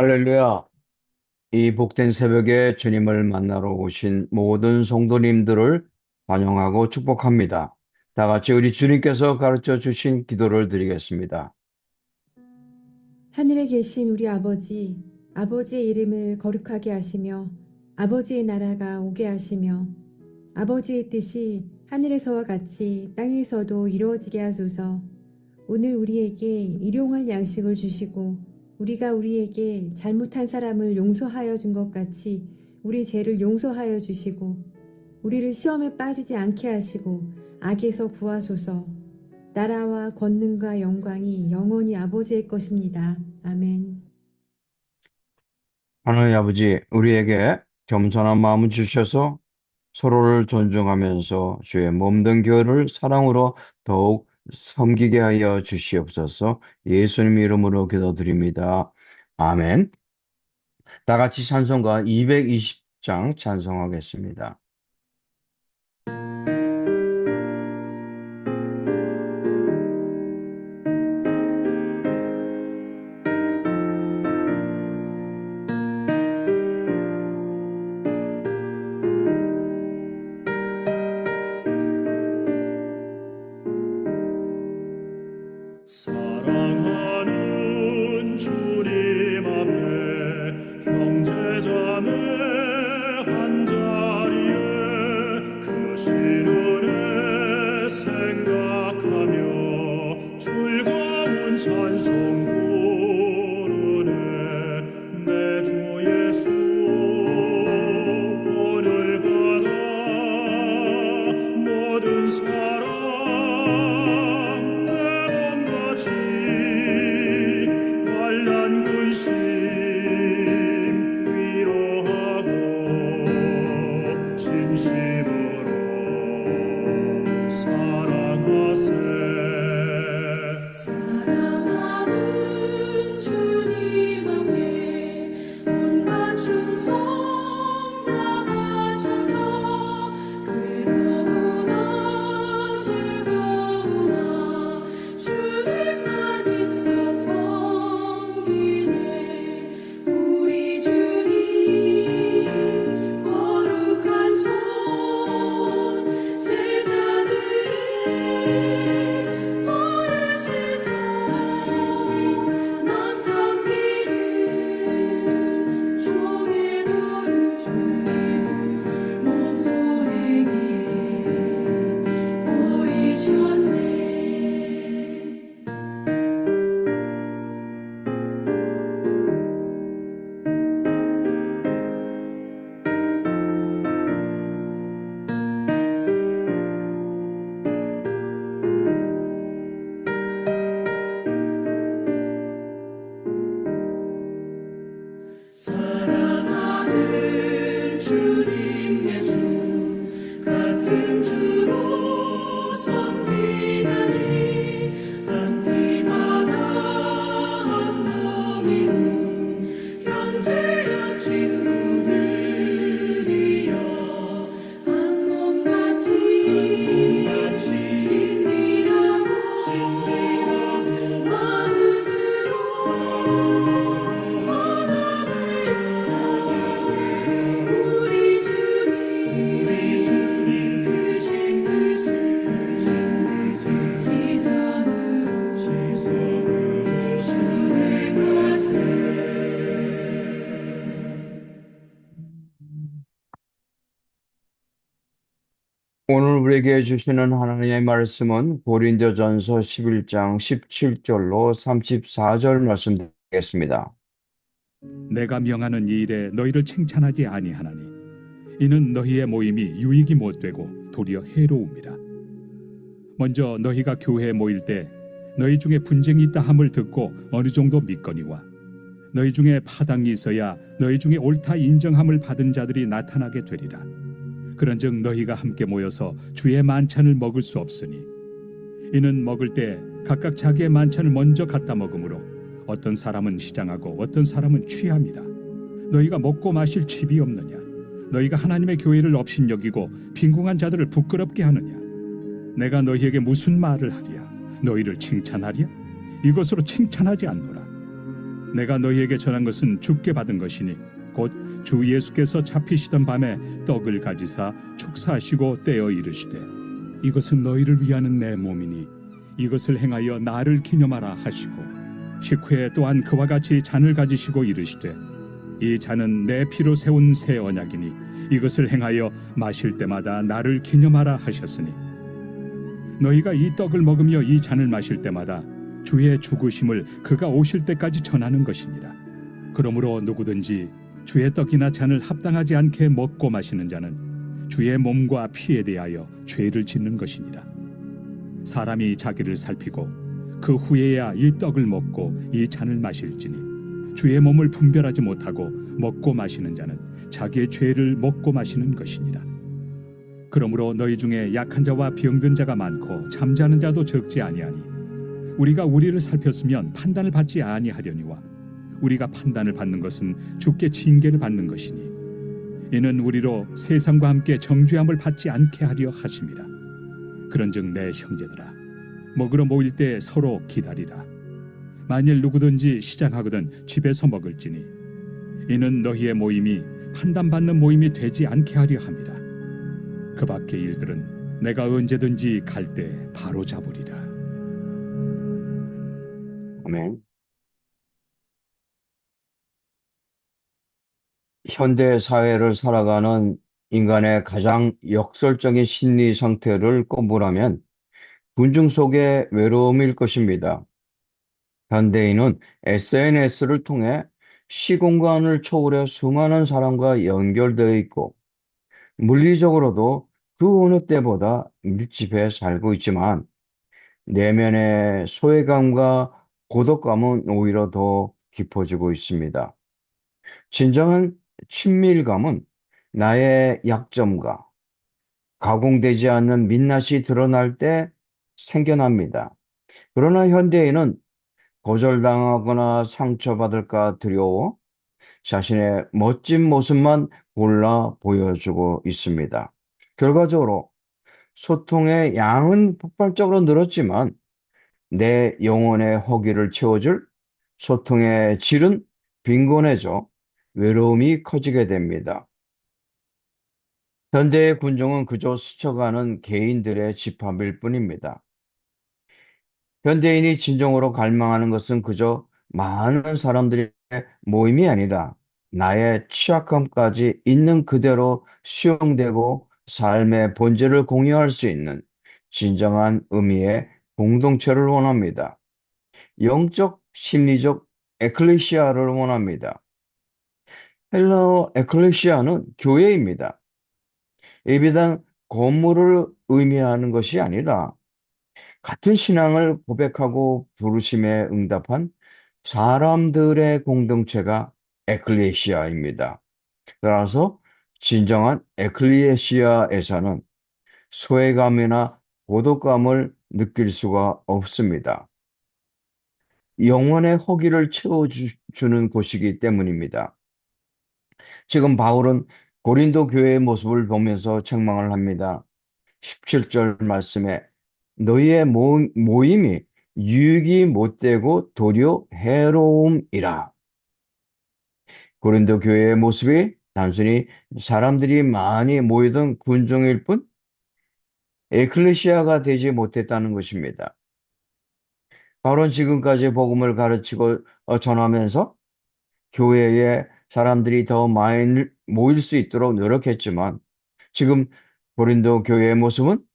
할렐루야. 이 복된 새벽에 주님을 만나러 오신 모든 성도님들을 환영하고 축복합니다. 다 같이 우리 주님께서 가르쳐 주신 기도를 드리겠습니다. 하늘에 계신 우리 아버지, 아버지의 이름을 거룩하게 하시며 아버지의 나라가 오게 하시며 아버지의 뜻이 하늘에서와 같이 땅에서도 이루어지게 하소서. 오늘 우리에게 일용할 양식을 주시고 우리가 우리에게 잘못한 사람을 용서하여 준 것 같이 우리 죄를 용서하여 주시고 우리를 시험에 빠지지 않게 하시고 악에서 구하소서. 나라와 권능과 영광이 영원히 아버지의 것입니다. 아멘. 하나님 아버지, 우리에게 겸손한 마음을 주셔서 서로를 존중하면서 주의 몸된 교회를 사랑으로 더욱 섬기게 하여 주시옵소서. 예수님 이름으로 기도드립니다. 아멘. 다 같이 찬송가 220장 찬송하겠습니다. 사랑하는 주님 앞에 형제자매 한자리에 그 신은혜 생각하며 즐거운 찬송 부르네. 내 주 예수 본을 받아 모든 사랑 관란 근심 위로하고 진심으로 사랑하세. 사랑하는 주님 앞에 온갖 충성 다 바쳐서 괴로우나 즐거우나 주님만 입서 섬기네. 우리 주님 거룩한 손 제자들의 어르시사 남 섬기는 종의 도를 몸소에게 보이셨네. 사랑하는 주님 예수 같은 주로 섬기나니 한 피바다 한 몸이군 형제여 친구들이여 한 몸같이 친밀하고 마음으로 하나 우리 주님 크신 뜻을 지성으로 준행하세. 오늘 우리에게 주시는 하나님의 말씀은 고린도전서 11장 17절로 34절 말씀 드리겠습니다. 내가 명하는 이 일에 너희를 칭찬하지 아니하나니 이는 너희의 모임이 유익이 못되고 도리어 해로움이라. 먼저 너희가 교회에 모일 때 너희 중에 분쟁이 있다 함을 듣고 어느 정도 믿거니와 너희 중에 파당이 있어야 너희 중에 옳다 인정함을 받은 자들이 나타나게 되리라. 그런즉 너희가 함께 모여서 주의 만찬을 먹을 수 없으니 이는 먹을 때 각각 자기의 만찬을 먼저 갖다 먹으므로 어떤 사람은 시장하고 어떤 사람은 취함이라. 너희가 먹고 마실 칩이 없느냐? 너희가 하나님의 교회를 업신여기고 빈궁한 자들을 부끄럽게 하느냐? 내가 너희에게 무슨 말을 하랴? 너희를 칭찬하랴? 이것으로 칭찬하지 않노라. 내가 너희에게 전한 것은 주께 받은 것이니 곧 주 예수께서 잡히시던 밤에 떡을 가지사 축사하시고 떼어 이르시되 이것은 너희를 위하는 내 몸이니 이것을 행하여 나를 기념하라 하시고 식후에 또한 그와 같이 잔을 가지시고 이르시되 이 잔은 내 피로 세운 새 언약이니 이것을 행하여 마실 때마다 나를 기념하라 하셨으니 너희가 이 떡을 먹으며 이 잔을 마실 때마다 주의 죽으심을 그가 오실 때까지 전하는 것이니라. 그러므로 누구든지 주의 떡이나 잔을 합당하지 않게 먹고 마시는 자는 주의 몸과 피에 대하여 죄를 짓는 것이니라. 사람이 자기를 살피고 그 후에야 이 떡을 먹고 이 잔을 마실지니 주의 몸을 분별하지 못하고 먹고 마시는 자는 자기의 죄를 먹고 마시는 것이니라. 그러므로 너희 중에 약한 자와 병든 자가 많고 잠자는 자도 적지 아니하니 우리가 우리를 살폈으면 판단을 받지 아니하려니와 우리가 판단을 받는 것은 주께 징계를 받는 것이니 이는 우리로 세상과 함께 정죄함을 받지 않게 하려 하심이라. 그런즉 내 형제들아 먹으러 모일 때 서로 기다리라. 만일 누구든지 시장하거든 집에서 먹을지니 이는 너희의 모임이 판단받는 모임이 되지 않게 하려 함이라. 그 밖의 일들은 내가 언제든지 갈 때 바로 잡으리라. 아멘. 현대 사회를 살아가는 인간의 가장 역설적인 심리 상태를 꼽으라면 군중 속의 외로움일 것입니다. 현대인은 SNS를 통해 시공간을 초월해 수많은 사람과 연결되어 있고 물리적으로도 그 어느 때보다 밀집해 살고 있지만 내면의 소외감과 고독감은 오히려 더 깊어지고 있습니다. 진정한 친밀감은 나의 약점과 가공되지 않는 민낯이 드러날 때 생겨납니다. 그러나 현대인은 거절당하거나 상처받을까 두려워 자신의 멋진 모습만 골라 보여주고 있습니다. 결과적으로 소통의 양은 폭발적으로 늘었지만 내 영혼의 허기를 채워줄 소통의 질은 빈곤해져 외로움이 커지게 됩니다. 현대의 군중은 그저 스쳐가는 개인들의 집합일 뿐입니다. 현대인이 진정으로 갈망하는 것은 그저 많은 사람들의 모임이 아니라 나의 취약함까지 있는 그대로 수용되고 삶의 본질을 공유할 수 있는 진정한 의미의 공동체를 원합니다. 영적, 심리적 에클레시아를 원합니다. 헬라어 에클레시아는 교회입니다. 이 비단 건물을 의미하는 것이 아니라 같은 신앙을 고백하고 부르심에 응답한 사람들의 공동체가 에클레시아입니다. 따라서 진정한 에클레시아에서는 소외감이나 고독감을 느낄 수가 없습니다. 영혼의 허기를 채워주는 곳이기 때문입니다. 지금 바울은 고린도 교회의 모습을 보면서 책망을 합니다. 17절 말씀에 너희의 모임이 유익이 못되고 도리어 해로움이라. 고린도 교회의 모습이 단순히 사람들이 많이 모이던 군중일 뿐 에클레시아가 되지 못했다는 것입니다. 바울은 지금까지 복음을 가르치고 전하면서 교회에 사람들이 더 많이 모일 수 있도록 노력했지만 지금 고린도 교회의 모습은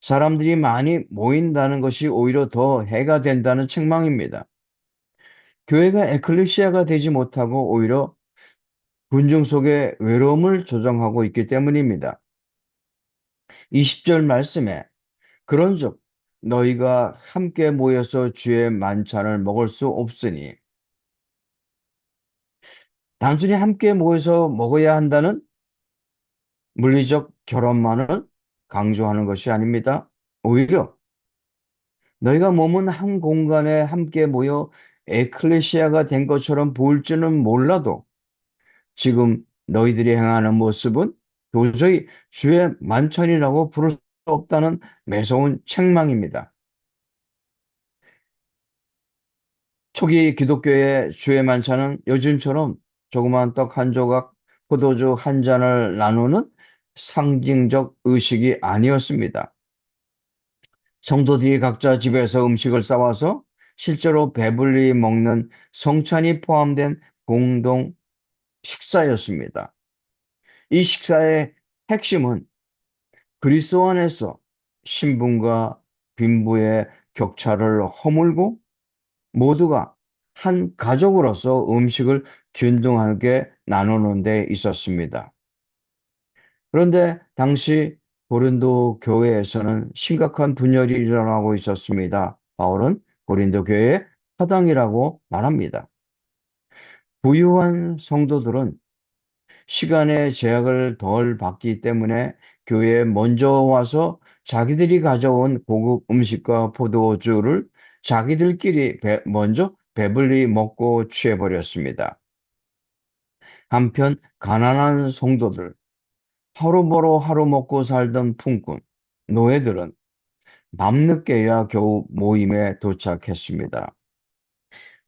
사람들이 많이 모인다는 것이 오히려 더 해가 된다는 책망입니다. 교회가 에클레시아가 되지 못하고 오히려 군중 속의 외로움을 조장하고 있기 때문입니다. 20절 말씀에 그런즉 너희가 함께 모여서 주의 만찬을 먹을 수 없으니 단순히 함께 모여서 먹어야 한다는 물리적 결혼만을 강조하는 것이 아닙니다. 오히려 너희가 머문 한 공간에 함께 모여 에클레시아가 된 것처럼 보일지는 몰라도 지금 너희들이 행하는 모습은 도저히 주의 만찬이라고 부를 수 없다는 매서운 책망입니다. 초기 기독교의 주의 만찬은 요즘처럼 조그만 떡 한 조각, 포도주 한 잔을 나누는 상징적 의식이 아니었습니다. 성도들이 각자 집에서 음식을 싸와서 실제로 배불리 먹는 성찬이 포함된 공동 식사였습니다. 이 식사의 핵심은 그리스도 안에서 신분과 빈부의 격차를 허물고 모두가 한 가족으로서 음식을 균등하게 나누는 데 있었습니다. 그런데 당시 고린도 교회에서는 심각한 분열이 일어나고 있었습니다. 바울은 고린도 교회의 사당이라고 말합니다. 부유한 성도들은 시간의 제약을 덜 받기 때문에 교회에 먼저 와서 자기들이 가져온 고급 음식과 포도주를 자기들끼리 먼저 배불리 먹고 취해버렸습니다. 한편 가난한 성도들, 하루 벌어 하루 먹고 살던 품꾼, 노예들은 밤늦게야 겨우 모임에 도착했습니다.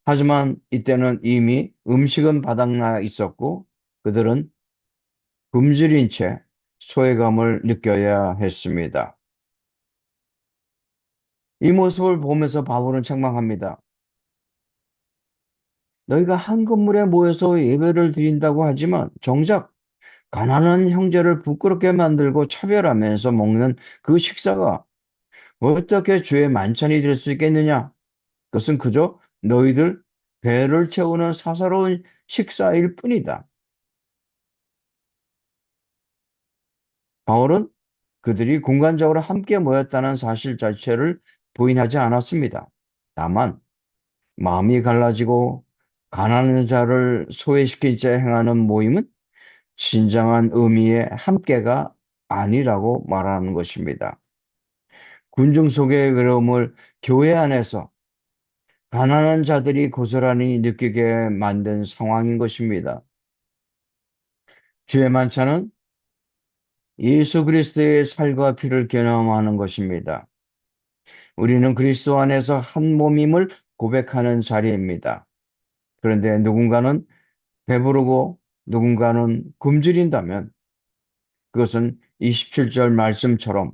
하지만 이때는 이미 음식은 바닥나 있었고 그들은 굶주린 채 소외감을 느껴야 했습니다. 이 모습을 보면서 바울은 책망합니다. 너희가 한 건물에 모여서 예배를 드린다고 하지만 정작 가난한 형제를 부끄럽게 만들고 차별하면서 먹는 그 식사가 어떻게 주의 만찬이 될 수 있겠느냐? 그것은 그저 너희들 배를 채우는 사사로운 식사일 뿐이다. 바울은 그들이 공간적으로 함께 모였다는 사실 자체를 부인하지 않았습니다. 다만 마음이 갈라지고 가난한 자를 소외시킨 채 행하는 모임은 진정한 의미의 함께가 아니라고 말하는 것입니다. 군중 속의 외로움을 교회 안에서 가난한 자들이 고스란히 느끼게 만든 상황인 것입니다. 주의 만찬은 예수 그리스도의 살과 피를 경험하는 것입니다. 우리는 그리스도 안에서 한 몸임을 고백하는 자리입니다. 그런데 누군가는 배부르고 누군가는 굶주린다면 그것은 27절 말씀처럼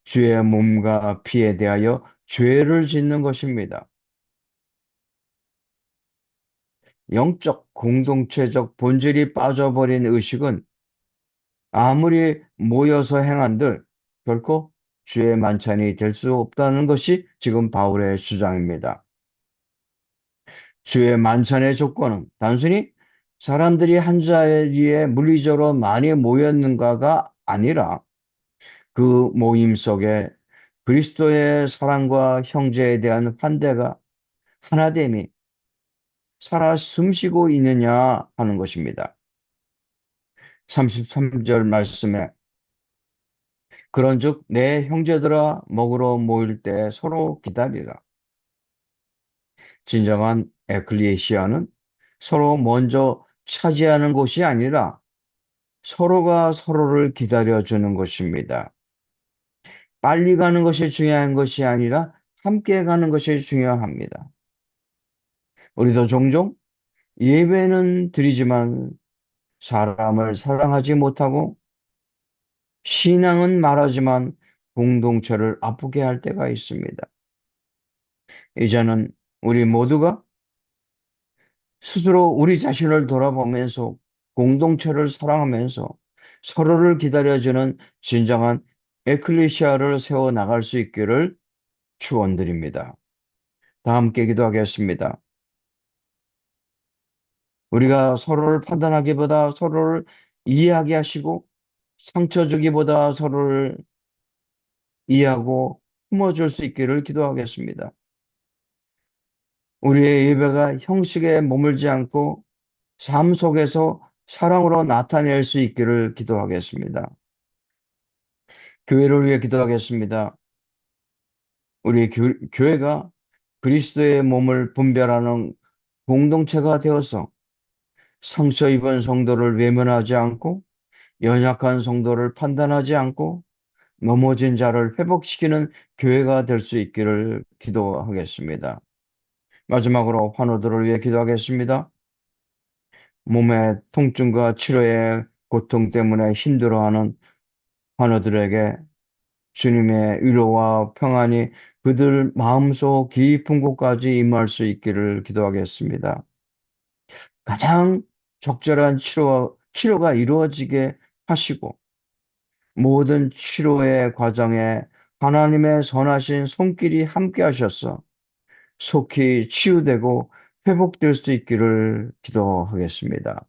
주의 몸과 피에 대하여 죄를 짓는 것입니다. 영적 공동체적 본질이 빠져버린 의식은 아무리 모여서 행한들 결코 주의 만찬이 될 수 없다는 것이 지금 바울의 주장입니다. 주의 만찬의 조건은 단순히 사람들이 한 자리에 물리적으로 많이 모였는가가 아니라 그 모임 속에 그리스도의 사랑과 형제에 대한 환대가 하나됨이 살아 숨쉬고 있느냐 하는 것입니다. 33절 말씀에 그런즉 내 형제들아 먹으러 모일 때 서로 기다리라. 진정한 에클레시아는 서로 먼저 차지하는 것이 아니라 서로가 서로를 기다려주는 것입니다. 빨리 가는 것이 중요한 것이 아니라 함께 가는 것이 중요합니다. 우리도 종종 예배는 드리지만 사람을 사랑하지 못하고 신앙은 말하지만 공동체를 아프게 할 때가 있습니다. 이제는 우리 모두가 스스로 우리 자신을 돌아보면서 공동체를 사랑하면서 서로를 기다려주는 진정한 에클레시아를 세워 나갈 수 있기를 축원드립니다. 다 함께 기도하겠습니다. 우리가 서로를 판단하기보다 서로를 이해하게 하시고 상처 주기보다 서로를 이해하고 품어줄 수 있기를 기도하겠습니다. 우리의 예배가 형식에 머물지 않고 삶 속에서 사랑으로 나타낼 수 있기를 기도하겠습니다. 교회를 위해 기도하겠습니다. 우리 교회가 그리스도의 몸을 분별하는 공동체가 되어서 상처 입은 성도를 외면하지 않고 연약한 성도를 판단하지 않고 넘어진 자를 회복시키는 교회가 될 수 있기를 기도하겠습니다. 마지막으로 환우들을 위해 기도하겠습니다. 몸의 통증과 치료의 고통 때문에 힘들어하는 환우들에게 주님의 위로와 평안이 그들 마음속 깊은 곳까지 임할 수 있기를 기도하겠습니다. 가장 적절한 치료가 이루어지게 하시고 모든 치료의 과정에 하나님의 선하신 손길이 함께 하셔서 속히 치유되고 회복될 수 있기를 기도하겠습니다.